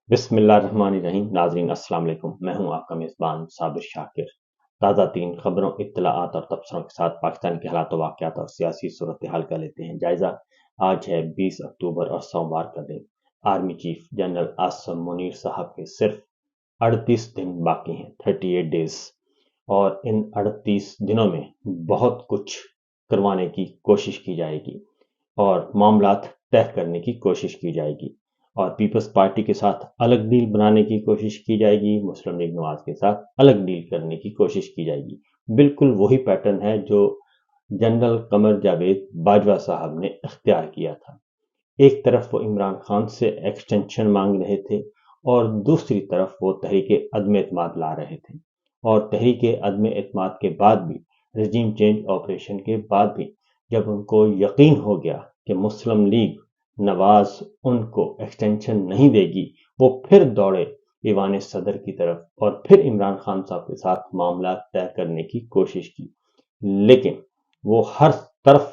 بسم اللہ الرحمن الرحیم۔ ناظرین السلام علیکم، میں ہوں آپ کا میزبان صابر شاکر۔ تازہ ترین خبروں، اطلاعات اور تبصروں کے ساتھ پاکستان کے حالات و واقعات اور سیاسی صورتحال کا لیتے ہیں جائزہ۔ آج ہے 20 اکتوبر اور سوموار کا دن۔ Army chief general Asim Munir صاحب کے صرف 38 دن باقی ہیں، 38 ڈیز، اور ان 38 دنوں میں بہت کچھ کروانے کی کوشش کی جائے گی اور معاملات طے کرنے کی کوشش کی جائے گی، اور پیپلز پارٹی کے ساتھ الگ ڈیل بنانے کی کوشش کی جائے گی، مسلم لیگ نواز کے ساتھ الگ ڈیل کرنے کی کوشش کی جائے گی۔ بالکل وہی پیٹرن ہے جو جنرل قمر جاوید باجوہ صاحب نے اختیار کیا تھا۔ ایک طرف وہ عمران خان سے ایکسٹینشن مانگ رہے تھے اور دوسری طرف وہ تحریک عدم اعتماد لا رہے تھے، اور تحریک عدم اعتماد کے بعد بھی، رجیم چینج آپریشن کے بعد بھی، جب ان کو یقین ہو گیا کہ مسلم لیگ نواز ان کو ایکسٹینشن نہیں دے گی، وہ پھر دوڑے ایوان صدر کی طرف اور پھر عمران خان صاحب کے ساتھ معاملات طے کرنے کی کوشش کی، لیکن وہ ہر طرف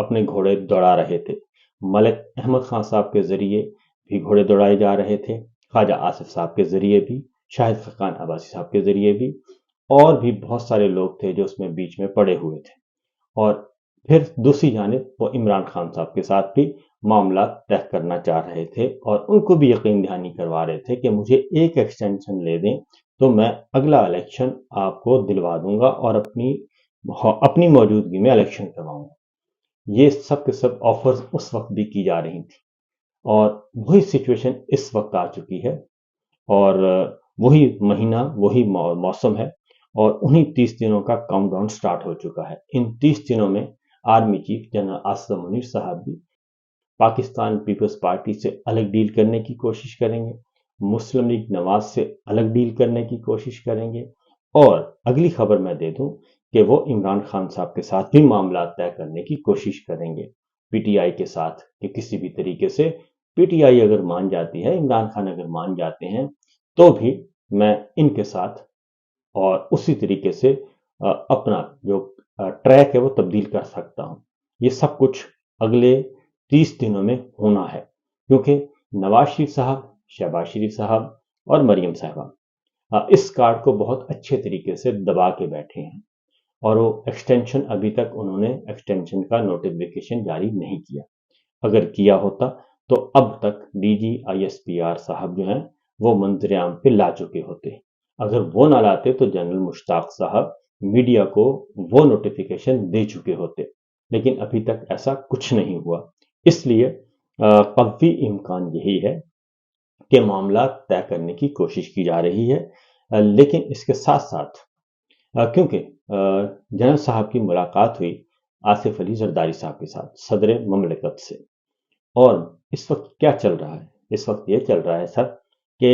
اپنے گھوڑے دوڑا رہے تھے۔ ملک احمد خان صاحب کے ذریعے بھی گھوڑے دوڑائے جا رہے تھے، خواجہ آصف صاحب کے ذریعے بھی، شاہد خاقان عباسی صاحب کے ذریعے بھی، اور بھی بہت سارے لوگ تھے جو اس میں بیچ میں پڑے ہوئے تھے، اور پھر دوسری جانب وہ عمران خان صاحب کے ساتھ بھی معاملات طے کرنا چاہ رہے تھے اور ان کو بھی یقین دہانی کروا رہے تھے کہ مجھے ایک ایکسٹینشن لے دیں تو میں اگلا الیکشن آپ کو دلوا دوں گا اور اپنی موجودگی میں الیکشن کرواؤں گا۔ یہ سب کے سب آفرز اس وقت بھی کی جا رہی تھیں، اور وہی سچویشن اس وقت آ چکی ہے، اور وہی مہینہ، وہی موسم ہے، اور انہی 30 دنوں کا کاؤنٹ ڈاؤن سٹارٹ ہو چکا ہے۔ ان 30 دنوں میں army chief general Asim Munir صاحب بھی پاکستان پیپلز پارٹی سے الگ ڈیل کرنے کی کوشش کریں گے، مسلم لیگ نواز سے الگ ڈیل کرنے کی کوشش کریں گے، اور اگلی خبر میں دے دوں کہ وہ عمران خان صاحب کے ساتھ بھی معاملات طے کرنے کی کوشش کریں گے، پی ٹی آئی کے ساتھ، کہ کسی بھی طریقے سے پی ٹی آئی اگر مان جاتی ہے، عمران خان اگر مان جاتے ہیں، تو بھی میں ان کے ساتھ اور اسی طریقے سے اپنا جو ٹریک ہے وہ تبدیل کر سکتا ہوں۔ یہ سب کچھ اگلے 30 دنوں میں ہونا ہے، کیونکہ نواز شریف صاحب، شہباز شریف صاحب اور مریم صاحبہ اس کارڈ کو بہت اچھے طریقے سے دبا کے بیٹھے ہیں، اور وہ ایکسٹینشن، ابھی تک انہوں نے ایکسٹینشن کا نوٹیفیکیشن جاری نہیں کیا۔ اگر کیا ہوتا تو اب تک D G I S P R صاحب جو ہیں وہ منظر عام پہ لا چکے ہوتے۔ اگر وہ نہ لاتے تو جنرل مشتاق صاحب میڈیا کو وہ نوٹیفیکیشن دے چکے ہوتے، لیکن ابھی تک ایسا کچھ نہیں ہوا۔ اس لیے قوی امکان یہی ہے کہ معاملات طے کرنے کی کوشش کی جا رہی ہے، لیکن اس کے ساتھ ساتھ کیونکہ جنرل صاحب کی ملاقات ہوئی آصف علی زرداری صاحب کے ساتھ، صدر مملکت سے، اور اس وقت کیا چل رہا ہے؟ اس وقت یہ چل رہا ہے سر کہ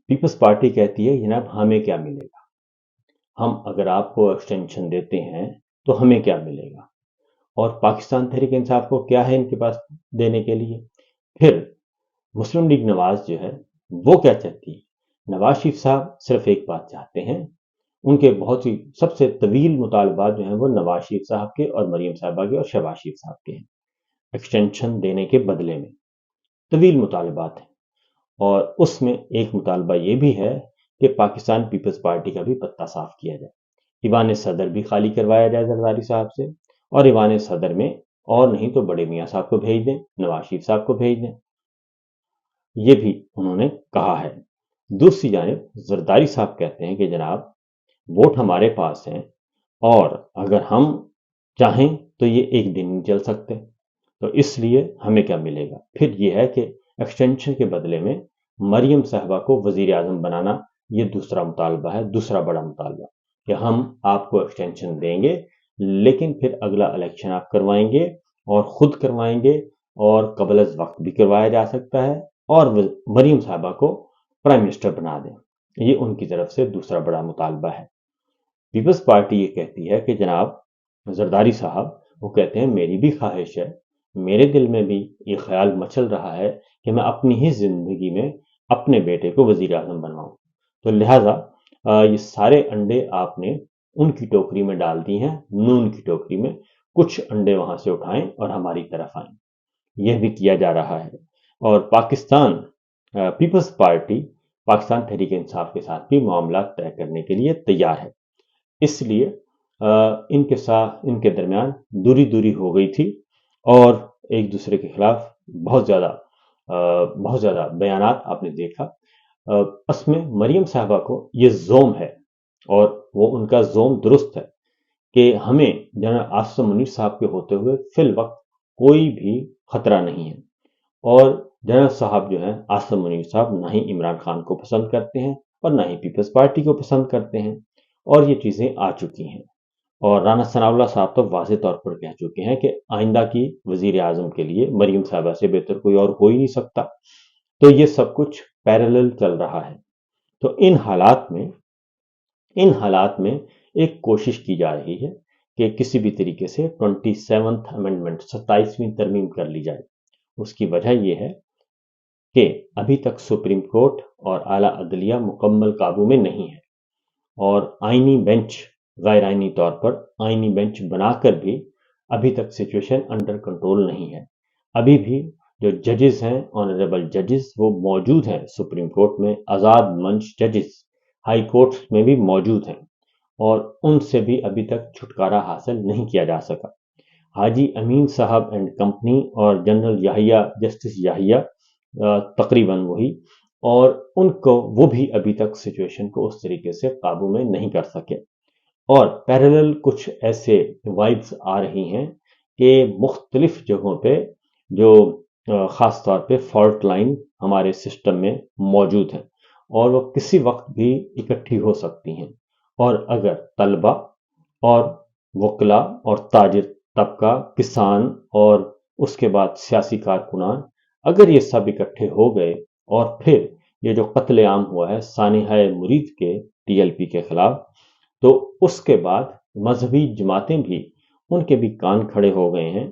پیپلز پارٹی کہتی ہے جناب ہمیں کیا ملے گا، ہم اگر آپ کو ایکسٹینشن دیتے ہیں تو ہمیں کیا ملے گا، اور پاکستان تحریک انصاف کو کیا ہے ان کے پاس دینے کے لیے۔ پھر مسلم لیگ نواز جو ہے وہ کیا چاہتی ہے؟ نواز شریف صاحب صرف ایک بات چاہتے ہیں، ان کے بہت سی سب سے طویل مطالبات جو ہیں وہ نواز شریف صاحب کے اور مریم صاحبہ کے اور شہباز شریف صاحب کے ہیں، ایکسٹینشن دینے کے بدلے میں طویل مطالبات ہیں، اور اس میں ایک مطالبہ یہ بھی ہے کہ پاکستان پیپلز پارٹی کا بھی پتہ صاف کیا جائے، ایوان صدر بھی خالی کروایا جائے زرداری صاحب سے، اور ایوان صدر میں اور نہیں تو بڑے میاں صاحب کو بھیج دیں، نواز شریف صاحب کو بھیج دیں، یہ بھی انہوں نے کہا ہے۔ دوسری جانب زرداری صاحب کہتے ہیں کہ جناب ووٹ ہمارے پاس ہیں، اور اگر ہم چاہیں تو یہ ایک دن نہیں چل سکتے، تو اس لیے ہمیں کیا ملے گا؟ پھر یہ ہے کہ ایکسٹینشن کے بدلے میں مریم صاحبہ کو وزیر اعظم بنانا، یہ دوسرا مطالبہ ہے، دوسرا بڑا مطالبہ، کہ ہم آپ کو ایکسٹینشن دیں گے لیکن پھر اگلا الیکشن آپ کروائیں گے، اور خود کروائیں گے، اور قبل از وقت بھی کروایا جا سکتا ہے، اور مریم صاحبہ کو پرائم منسٹر بنا دیں۔ یہ ان کی طرف سے دوسرا بڑا مطالبہ ہے۔ پیپلز پارٹی یہ کہتی ہے کہ جناب زرداری صاحب وہ کہتے ہیں میری بھی خواہش ہے، میرے دل میں بھی یہ خیال مچل رہا ہے کہ میں اپنی ہی زندگی میں اپنے بیٹے کو وزیر اعظم بنواؤں، تو لہٰذا یہ سارے انڈے آپ نے ان کی ٹوکری میں ڈال دی ہیں، نون کی ٹوکری میں، کچھ انڈے وہاں سے اٹھائیں اور ہماری طرف آئیں۔ یہ بھی کیا جا رہا ہے، اور پاکستان پیپلز پارٹی پاکستان تحریک انصاف کے ساتھ بھی معاملات طے کرنے کے لیے تیار ہے۔ اس لیے ان کے درمیان دوری ہو گئی تھی اور ایک دوسرے کے خلاف بہت زیادہ بیانات آپ نے دیکھا۔ اس میں مریم صاحبہ کو یہ زوم ہے اور وہ ان کا زوم درست ہے کہ ہمیں جنرل عاصم منیر صاحب کے ہوتے ہوئے فی الوقت کوئی بھی خطرہ نہیں ہے، اور جنرل صاحب جو ہیں عاصم منیر صاحب نہ ہی عمران خان کو پسند کرتے ہیں اور نہ ہی پیپلز پارٹی کو پسند کرتے ہیں، اور یہ چیزیں آ چکی ہیں۔ اور رانا ثناء اللہ صاحب تو واضح طور پر کہہ چکے ہیں کہ آئندہ کی وزیر اعظم کے لیے مریم صاحبہ سے بہتر کوئی اور ہو ہی نہیں سکتا۔ تو یہ سب کچھ پیرالل چل رہا ہے۔ تو ان حالات میں ایک کوشش کی جا رہی ہے کہ کسی بھی طریقے سے 27th امینڈمنٹ 27ویں ترمیم کر لی جائے۔ اس کی وجہ یہ ہے کہ ابھی تک سپریم کورٹ اور اعلیٰ عدلیہ مکمل قابو میں نہیں ہے، اور آئینی بینچ غیر آئینی طور پر آئینی بینچ بنا کر بھی ابھی تک سچویشن انڈر کنٹرول نہیں ہے۔ ابھی بھی جو ججز ہیں، آنریبل ججز، وہ موجود ہیں سپریم کورٹ میں، آزاد منچ ججز ہائی کورٹس میں بھی موجود ہیں، اور ان سے بھی ابھی تک چھٹکارا حاصل نہیں کیا جا سکا۔ حاجی امین صاحب اینڈ کمپنی اور جنرل یحییٰ، جسٹس یحییٰ تقریباً وہی، اور ان کو وہ بھی ابھی تک سچویشن کو اس طریقے سے قابو میں نہیں کر سکے۔ اور پیرالل کچھ ایسے وائبز آ رہی ہیں کہ مختلف جگہوں پہ جو خاص طور پہ فالٹ لائن ہمارے سسٹم میں موجود ہیں، اور وہ کسی وقت بھی اکٹھی ہو سکتی ہیں، اور اگر طلبہ اور وکلاء اور تاجر طبقہ، کسان اور اس کے بعد سیاسی کارکنان، اگر یہ سب اکٹھے ہو گئے اور پھر یہ جو قتل عام ہوا ہے سانحہ مرید کے ٹی ایل پی کے خلاف، تو اس کے بعد مذہبی جماعتیں بھی، ان کے بھی کان کھڑے ہو گئے ہیں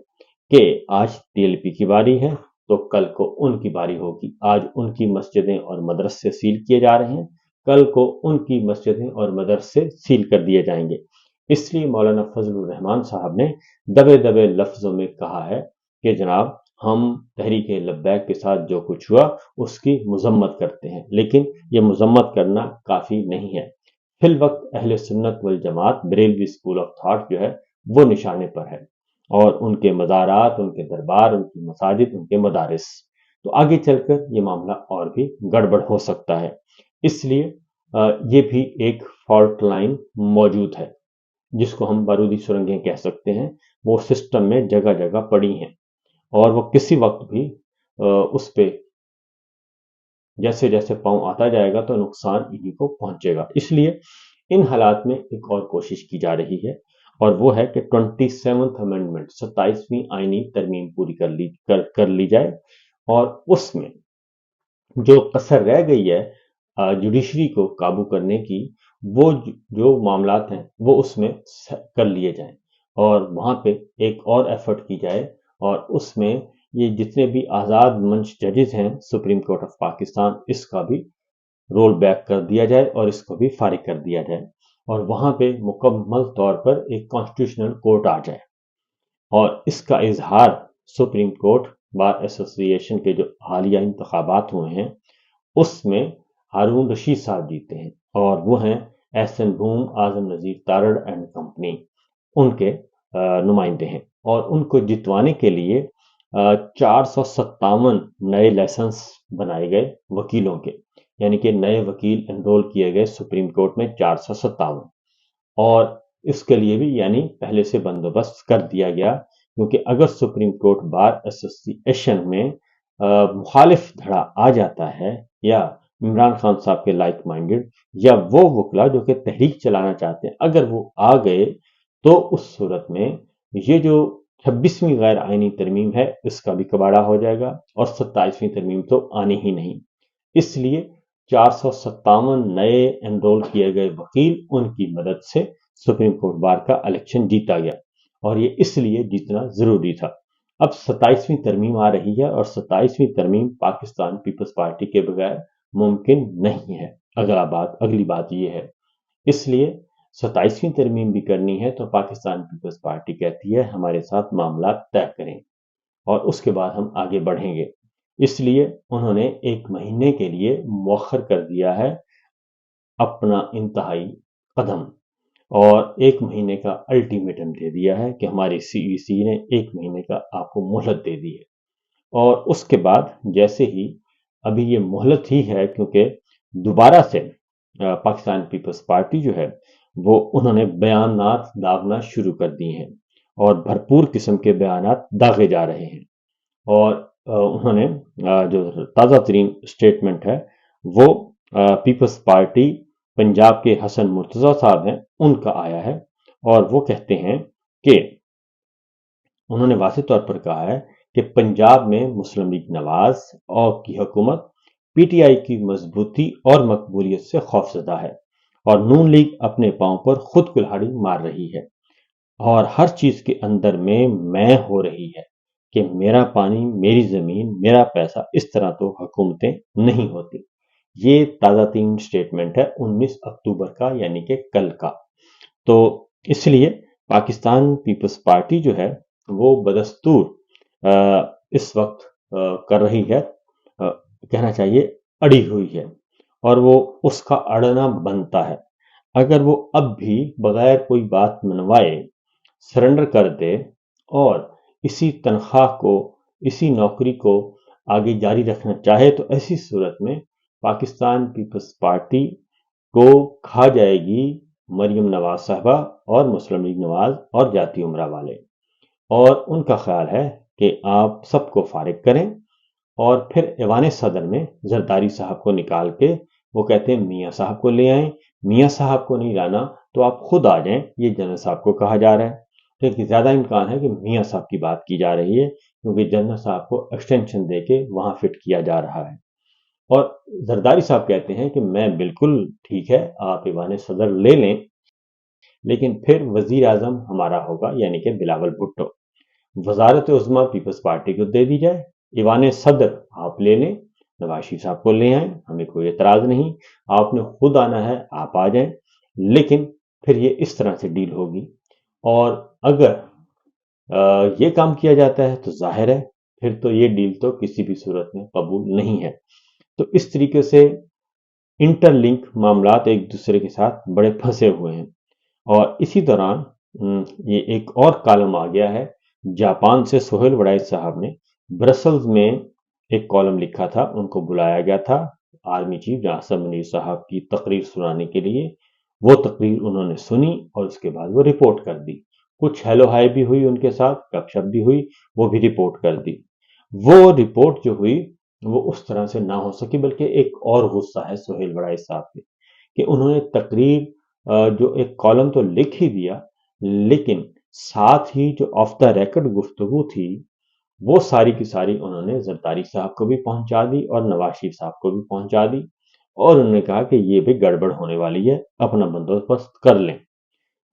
کہ آج ٹی ایل پی کی باری ہے تو کل کو ان کی باری ہوگی۔ آج ان کی مسجدیں اور مدرسے سیل کیے جا رہے ہیں، کل کو ان کی مسجدیں اور مدرسے سیل کر دیے جائیں گے۔ اس لیے مولانا فضل الرحمان صاحب نے دبے لفظوں میں کہا ہے کہ جناب ہم تحریک لبیک کے ساتھ جو کچھ ہوا اس کی مذمت کرتے ہیں، لیکن یہ مذمت کرنا کافی نہیں ہے۔ فی الوقت اہل سنت والجماعت بریلوی اسکول آف تھاٹ جو ہے وہ نشانے پر ہے، اور ان کے مزارات، ان کے دربار، ان کی مساجد، ان کے مدارس۔ تو آگے چل کر یہ معاملہ اور بھی گڑبڑ ہو سکتا ہے۔ اس لیے یہ بھی ایک فالٹ لائن موجود ہے جس کو ہم بارودی سرنگیں کہہ سکتے ہیں، وہ سسٹم میں جگہ جگہ پڑی ہیں، اور وہ کسی وقت بھی اس پہ جیسے جیسے پاؤں آتا جائے گا تو نقصان انہی کو پہنچے گا۔ اس لیے ان حالات میں ایک اور کوشش کی جا رہی ہے، اور وہ ہے کہ 27th امینڈمنٹ 27ویں آئینی ترمیم پوری کر لی جائے، اور اس میں جو قصر رہ گئی ہے جوڈیشری کو قابو کرنے کی، وہ جو معاملات ہیں وہ اس میں کر لیے جائیں، اور وہاں پہ ایک اور ایفرٹ کی جائے، اور اس میں یہ جتنے بھی آزاد منچ ججز ہیں سپریم کورٹ آف پاکستان، اس کا بھی رول بیک کر دیا جائے اور اس کو بھی فارغ کر دیا جائے، اور وہاں پہ مکمل طور پر ایک کانسٹیٹیوشنل کورٹ آ جائے۔ اور اس کا اظہار سپریم کورٹ بار ایسوسی ایشن کے جو حالیہ انتخابات ہوئے ہیں اس میں ہارون رشید صاحب جیتے ہیں، اور وہ ہیں ایسن بھوم، اعظم نذیر تارڑ اینڈ کمپنی، ان کے نمائندے ہیں، اور ان کو جتوانے کے لیے 457 نئے لائسنس بنائے گئے وکیلوں کے، یعنی کہ نئے وکیل انرول کیے گئے سپریم کورٹ میں 457، اور اس کے لیے بھی یعنی پہلے سے بندوبست کر دیا گیا، کیونکہ اگر سپریم کورٹ بار ایسوسی ایشن میں مخالف دھڑا آ جاتا ہے، یا عمران خان صاحب کے لائک مائنڈڈ یا وہ وکلا جو کہ تحریک چلانا چاہتے ہیں اگر وہ آ گئے، تو اس صورت میں یہ جو 26ویں غیر آئینی ترمیم ہے اس کا بھی کباڑہ ہو جائے گا، اور 27ویں ترمیم تو آنی ہی نہیں۔ اس لیے 457 نئے انرول کیے گئے وکیل، ان کی مدد سے سپریم کورٹ بار کا الیکشن جیتا گیا، اور یہ اس لیے جیتنا ضروری تھا۔ اب 27ویں ترمیم آ رہی ہے، اور 27ویں ترمیم پاکستان پیپلز پارٹی کے بغیر ممکن نہیں ہے۔ اگلی بات یہ ہے، اس لیے 27ویں ترمیم بھی کرنی ہے تو پاکستان پیپلز پارٹی کہتی ہے ہمارے ساتھ معاملات طے کریں، اور اس کے بعد ہم آگے بڑھیں گے۔ اس لیے انہوں نے 1 مہینے کے لیے مؤخر کر دیا ہے اپنا انتہائی قدم، اور 1 مہینے کا الٹیمیٹم دے دیا ہے کہ ہماری CEC نے 1 مہینے کا آپ کو مہلت دے دی ہے۔ اور اس کے بعد جیسے ہی ابھی یہ مہلت ہی ہے، کیونکہ دوبارہ سے پاکستان پیپلز پارٹی جو ہے وہ انہوں نے بیانات داغنا شروع کر دیے ہیں، اور بھرپور قسم کے بیانات داغے جا رہے ہیں۔ اور انہوں نے جو تازہ ترین اسٹیٹمنٹ ہے وہ پیپلز پارٹی پنجاب کے حسن مرتضیٰ صاحب ہیں، ان کا آیا ہے، اور وہ کہتے ہیں کہ انہوں نے واضح طور پر کہا ہے کہ پنجاب میں مسلم لیگ نواز اور کی حکومت PTI کی مضبوطی اور مقبولیت سے خوفزدہ ہے، اور نون لیگ اپنے پاؤں پر خود کلہاڑی مار رہی ہے، اور ہر چیز کے اندر میں ہو رہی ہے کہ میرا پانی، میری زمین، میرا پیسہ، اس طرح تو حکومتیں نہیں ہوتی۔ یہ تازہ ترین اسٹیٹمنٹ ہے 19 اکتوبر کا، یعنی کہ کل کا۔ تو اس لیے پاکستان پیپلز پارٹی جو ہے وہ بدستور اس وقت کر رہی ہے، کہنا چاہیے اڑی ہوئی ہے، اور وہ اس کا اڑنا بنتا ہے۔ اگر وہ اب بھی بغیر کوئی بات منوائے سرنڈر کر دے اور اسی تنخواہ کو، اسی نوکری کو آگے جاری رکھنا چاہے، تو ایسی صورت میں پاکستان پیپلز پارٹی کو کھا جائے گی مریم نواز صاحبہ اور مسلم لیگ نواز اور جاتی عمرہ والے، اور ان کا خیال ہے کہ آپ سب کو فارغ کریں، اور پھر ایوان صدر میں زرداری صاحب کو نکال کے وہ کہتے ہیں میاں صاحب کو لے آئیں، میاں صاحب کو نہیں لانا تو آپ خود آ جائیں، یہ جنرل صاحب کو کہا جا رہا ہے۔ لیکن زیادہ امکان ہے کہ میاں صاحب کی بات کی جا رہی ہے، کیونکہ جنرل صاحب کو ایکسٹینشن دے کے وہاں فٹ کیا جا رہا ہے۔ اور زرداری صاحب کہتے ہیں کہ میں بالکل ٹھیک ہے، آپ ایوان صدر لے لیں، لیکن پھر وزیر اعظم ہمارا ہوگا، یعنی کہ بلاول بھٹو۔ وزارت عظمیٰ پیپلز پارٹی کو دے دی جائے، ایوان صدر آپ لے لیں، نواز شریف صاحب کو لے آئیں، ہمیں کوئی اعتراض نہیں، آپ نے خود آنا ہے آپ آ جائیں، لیکن پھر یہ اس طرح سے ڈیل ہوگی۔ اور اگر یہ کام کیا جاتا ہے تو ظاہر ہے پھر تو یہ ڈیل تو کسی بھی صورت میں قبول نہیں ہے۔ تو اس طریقے سے انٹر لنک معاملات ایک دوسرے کے ساتھ بڑے پھنسے ہوئے ہیں۔ اور اسی دوران یہ ایک اور کالم آ گیا ہے، جاپان سے سہیل وڑائی صاحب نے برسلز میں ایک کالم لکھا تھا، ان کو بلایا گیا تھا آرمی چیف جہاں منیر صاحب کی تقریر سنانے کے لیے۔ وہ تقریر انہوں نے سنی اور اس کے بعد وہ رپورٹ کر دی، کچھ ہیلو ہائی بھی ہوئی ان کے ساتھ، گپ شپ بھی ہوئی، وہ بھی رپورٹ کر دی۔ وہ رپورٹ جو ہوئی وہ اس طرح سے نہ ہو سکی، بلکہ ایک اور غصہ ہے سہیل وڑائی صاحب پہ کہ انہوں نے تقریر جو ایک کالم تو لکھ ہی دیا، لیکن ساتھ ہی جو آف دا ریکارڈ گفتگو تھی وہ ساری کی ساری انہوں نے زرداری صاحب کو بھی پہنچا دی اور نواز شریف صاحب کو بھی پہنچا دی، اور انہوں نے کہا کہ یہ بھی گڑبڑ ہونے والی ہے، اپنا بندوبست کر لیں۔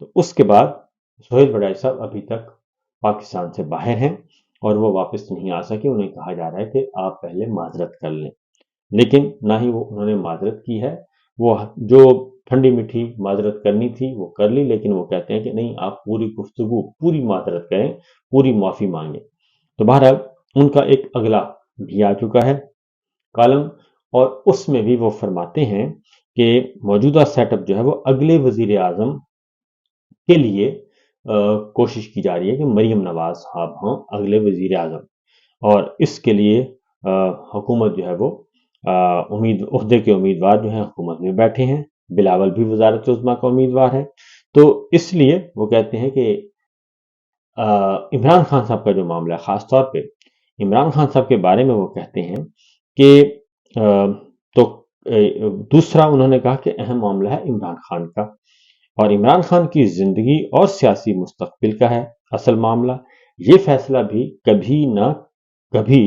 تو اس کے بعد سہیل وڑائی صاحب ابھی تک پاکستان سے باہر ہیں اور وہ واپس نہیں آ سکے۔ انہیں کہا جا رہا ہے کہ آپ پہلے معذرت کر لیں، لیکن نہ ہی وہ انہوں نے معذرت کی ہے۔ وہ جو ٹھنڈی میٹھی معذرت کرنی تھی وہ کر لی، لیکن وہ کہتے ہیں کہ نہیں، آپ پوری گفتگو، پوری معذرت کریں، پوری معافی مانگیں۔ تو بہرحال ان کا ایک اگلا بھی آ چکا ہے کالم، اور اس میں بھی وہ فرماتے ہیں کہ موجودہ سیٹ اپ جو ہے وہ اگلے وزیر اعظم کے لیے کوشش کی جا رہی ہے کہ مریم نواز صاحب ہوں اگلے وزیر اعظم، اور اس کے لیے حکومت جو ہے وہ عہدے کے امیدوار جو ہیں حکومت میں بیٹھے ہیں، بلاول بھی وزارت عظمیٰ کا امیدوار ہے۔ تو اس لیے وہ کہتے ہیں کہ عمران خان صاحب کا جو معاملہ ہے، خاص طور پہ عمران خان صاحب کے بارے میں وہ کہتے ہیں کہ تو دوسرا انہوں نے کہا کہ اہم معاملہ ہے عمران خان کا، اور عمران خان کی زندگی اور سیاسی مستقبل کا ہے اصل معاملہ۔ یہ فیصلہ بھی کبھی نہ کبھی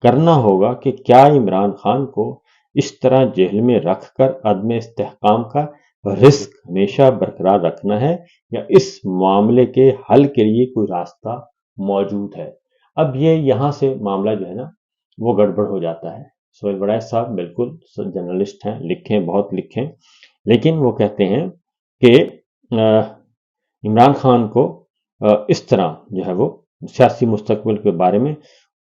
کرنا ہوگا کہ کیا عمران خان کو اس طرح جیل میں رکھ کر عدم استحکام کا رسک ہمیشہ برقرار رکھنا ہے، یا اس معاملے کے حل کے لیے کوئی راستہ موجود ہے۔ اب یہ یہاں سے معاملہ جو ہے نا وہ گڑبڑ ہو جاتا ہے۔ سہیل وڑائی صاحب بالکل جرنلسٹ ہیں، لکھیں، بہت لکھیں، لیکن وہ کہتے ہیں کہ عمران خان کو اس طرح جو ہے وہ سیاسی مستقبل کے بارے میں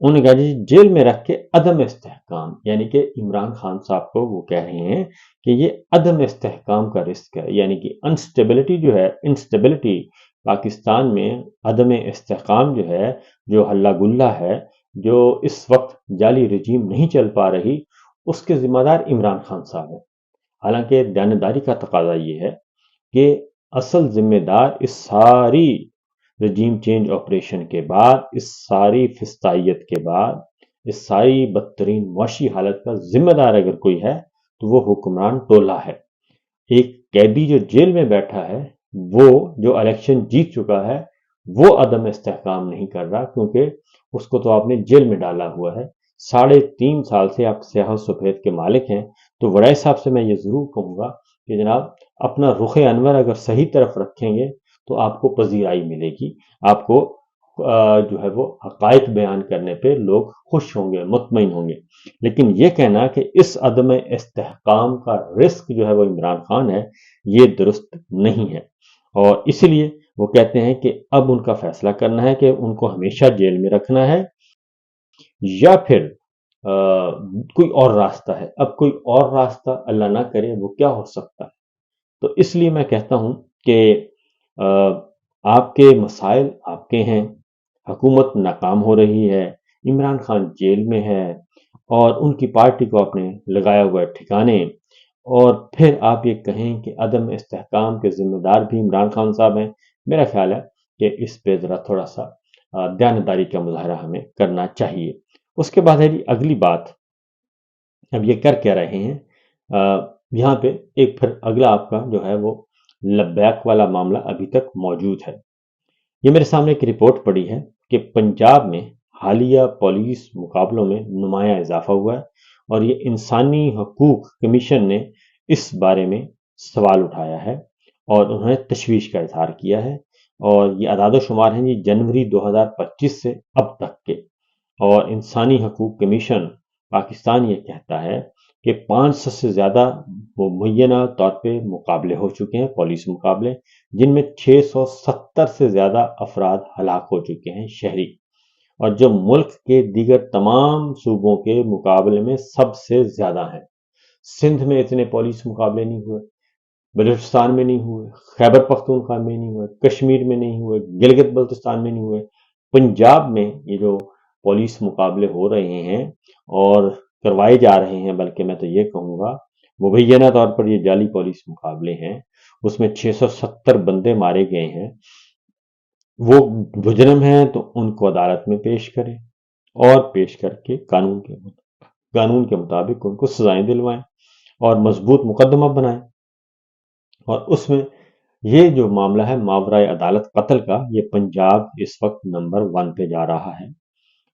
انہوں نے کہا جی جیل میں رکھ کے عدم استحکام، یعنی کہ عمران خان صاحب کو وہ کہہ رہے ہیں کہ یہ عدم استحکام کا رسک ہے، یعنی کہ انسٹیبلٹی جو ہے، انسٹیبلٹی پاکستان میں، عدم استحکام جو ہے، جو ہلہ گلہ ہے، جو اس وقت جعلی رجیم نہیں چل پا رہی، اس کے ذمہ دار عمران خان صاحب ہیں۔ حالانکہ دیانتداری کا تقاضا یہ ہے کہ اصل ذمہ دار اس ساری رجیم چینج آپریشن کے بعد، اس ساری فسطائیت کے بعد، اس ساری بدترین معاشی حالت کا ذمہ دار اگر کوئی ہے تو وہ حکمران ٹولہ ہے۔ ایک قیدی جو جیل میں بیٹھا ہے، وہ جو الیکشن جیت چکا ہے، وہ عدم استحکام نہیں کر رہا، کیونکہ اس کو تو آپ نے جیل میں ڈالا ہوا ہے۔ 3.5 سال سے آپ سیاہ و سفید کے مالک ہیں، تو وڑائی صاحب سے میں یہ ضرور کہوں گا کہ جناب اپنا رخ انور اگر صحیح طرف رکھیں گے تو آپ کو پذیرائی ملے گی، آپ کو جو ہے وہ حقائق بیان کرنے پہ لوگ خوش ہوں گے، مطمئن ہوں گے۔ لیکن یہ کہنا کہ اس عدم استحکام کا رسک جو ہے وہ عمران خان ہے، یہ درست نہیں ہے، اور اسی لیے وہ کہتے ہیں کہ اب ان کا فیصلہ کرنا ہے کہ ان کو ہمیشہ جیل میں رکھنا ہے یا پھر کوئی اور راستہ ہے۔ اب کوئی اور راستہ اللہ نہ کرے وہ کیا ہو سکتا ہے؟ تو اس لیے میں کہتا ہوں کہ آپ کے مسائل آپ کے ہیں، حکومت ناکام ہو رہی ہے، عمران خان جیل میں ہے اور ان کی پارٹی کو آپ نے لگایا ہوا ہے ٹھکانے، اور پھر آپ یہ کہیں کہ عدم استحکام کے ذمہ دار بھی عمران خان صاحب ہیں۔ میرا خیال ہے کہ اس پہ ذرا تھوڑا سا دیانتداری کا مظاہرہ ہمیں کرنا چاہیے۔ اس کے بعد ہے جی اگلی بات، اب یہ کر کیا رہے ہیں، یہاں پہ ایک پھر اگلا آپ کا جو ہے وہ لبیک والا معاملہ ابھی تک موجود ہے۔ یہ میرے سامنے ایک رپورٹ پڑی ہے کہ پنجاب میں حالیہ پولیس مقابلوں میں نمایاں اضافہ ہوا ہے، اور یہ انسانی حقوق کمیشن نے اس بارے میں سوال اٹھایا ہے اور انہوں نے تشویش کا اظہار کیا ہے، اور یہ اعداد و شمار ہیں جی جنوری 2025 سے اب تک کے، اور انسانی حقوق کمیشن پاکستان یہ کہتا ہے کہ 500 سے زیادہ مبینہ طور پہ مقابلے ہو چکے ہیں، پولیس مقابلے، جن میں 670 سے زیادہ افراد ہلاک ہو چکے ہیں شہری، اور جو ملک کے دیگر تمام صوبوں کے مقابلے میں سب سے زیادہ ہیں۔ سندھ میں اتنے پولیس مقابلے نہیں ہوئے، بلوچستان میں نہیں ہوئے، خیبر پختونخوا میں نہیں ہوئے، کشمیر میں نہیں ہوئے، گلگت بلتستان میں نہیں ہوئے، پنجاب میں یہ جو پولیس مقابلے ہو رہے ہیں اور کروائے جا رہے ہیں، بلکہ میں تو یہ کہوں گا مبینہ طور پر یہ جعلی پولیس مقابلے ہیں، اس میں 670 بندے مارے گئے ہیں۔ وہ مجرم ہیں تو ان کو عدالت میں پیش کریں، اور پیش کر کے قانون کے مطابق ان کو سزائیں دلوائیں اور مضبوط مقدمہ بنائیں۔ اور اس میں یہ جو معاملہ ہے ماورائے عدالت قتل کا، یہ پنجاب اس وقت نمبر 1 پہ جا رہا ہے۔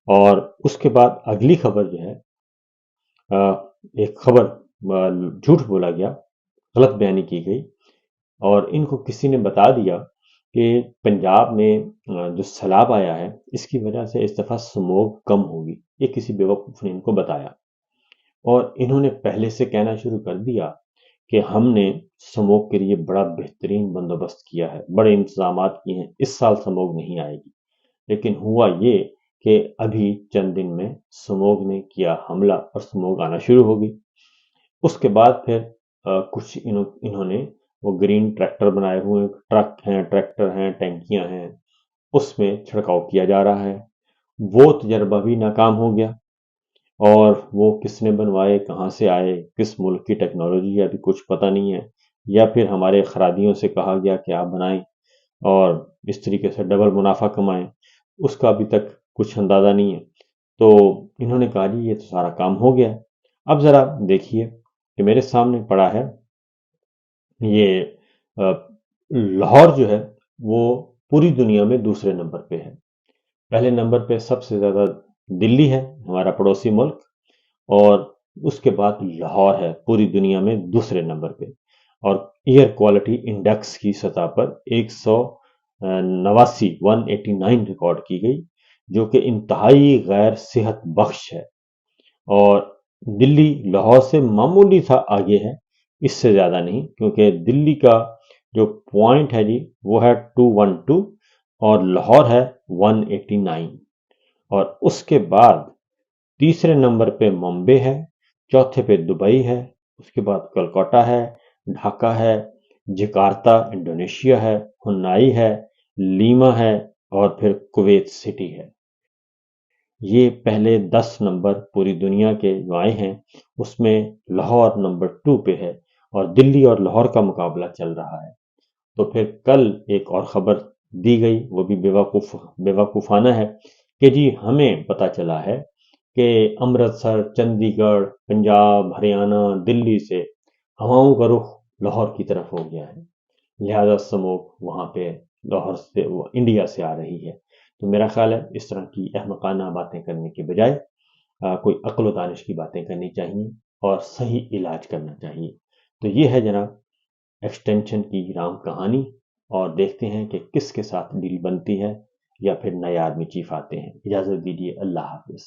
اور اس کے بعد اگلی خبر جو ہے، ایک خبر جھوٹ بولا گیا، غلط بیانی کی گئی، اور ان کو کسی نے بتا دیا کہ پنجاب میں جو سیلاب آیا ہے اس کی وجہ سے اس دفعہ سموگ کم ہوگی۔ یہ کسی بیوقوف نے ان کو بتایا، اور انہوں نے پہلے سے کہنا شروع کر دیا کہ ہم نے سموگ کے لیے بڑا بہترین بندوبست کیا ہے، بڑے انتظامات کیے ہیں، اس سال سموگ نہیں آئے گی۔ لیکن ہوا یہ کہ ابھی چند دن میں سموگ نے کیا حملہ اور سموگ آنا شروع ہوگی۔ اس کے بعد پھر کچھ انہوں نے وہ گرین ٹریکٹر بنائے ہوئے، ٹرک ہیں، ٹریکٹر ہیں، ٹینکیاں ہیں، اس میں چھڑکاؤ کیا جا رہا ہے۔ وہ تجربہ بھی ناکام ہو گیا، اور وہ کس نے بنوائے، کہاں سے آئے، کس ملک کی ٹیکنالوجی ہے ابھی کچھ پتہ نہیں ہے، یا پھر ہمارے خرادیوں سے کہا گیا کہ آپ بنائیں اور اس طریقے سے ڈبل منافع کمائیں، اس کا ابھی تک کچھ اندازہ نہیں ہے۔ تو انہوں نے کہا جی یہ تو سارا کام ہو گیا ہے۔ اب ذرا دیکھیے کہ میرے سامنے پڑا ہے یہ لاہور جو ہے وہ پوری دنیا میں دوسرے نمبر پہ ہے۔ پہلے نمبر پہ سب سے زیادہ دلی ہے، ہمارا پڑوسی ملک، اور اس کے بعد لاہور ہے پوری دنیا میں دوسرے نمبر پہ، اور ایئر کوالٹی انڈیکس کی سطح پر 189 ریکارڈ کی گئی، جو کہ انتہائی غیر صحت بخش ہے، اور دلی لاہور سے معمولی تھا آگے ہے، اس سے زیادہ نہیں، کیونکہ دلی کا جو پوائنٹ ہے جی وہ ہے 212 اور لاہور ہے 189۔ اور اس کے بعد تیسرے نمبر پہ ممبئی ہے، چوتھے پہ دبئی ہے، اس کے بعد کلکتہ ہے، ڈھاکہ ہے، جکارتا انڈونیشیا ہے، ہنائی ہے، لیما ہے، اور پھر کویت سٹی ہے۔ یہ پہلے 10 نمبر پوری دنیا کے جو آئے ہیں اس میں لاہور نمبر 2 پہ ہے، اور دلی اور لاہور کا مقابلہ چل رہا ہے۔ تو پھر کل ایک اور خبر دی گئی، وہ بھی بیوقوفانہ ہے، کہ جی ہمیں پتہ چلا ہے کہ امرتسر، چندی گڑھ، پنجاب، ہریانہ، دلی سے ہواؤں کا رخ لاہور کی طرف ہو گیا ہے، لہذا سموک وہاں پہ لاہور سے انڈیا سے آ رہی ہے۔ تو میرا خیال ہے اس طرح کی احمقانہ باتیں کرنے کے بجائے کوئی عقل و دانش کی باتیں کرنی چاہیے اور صحیح علاج کرنا چاہیے۔ تو یہ ہے جناب ایکسٹینشن کی رام کہانی، اور دیکھتے ہیں کہ کس کے ساتھ ڈیل بنتی ہے، یا پھر نئے آرمی چیف آتے ہیں۔ اجازت دیجیے، اللہ حافظ۔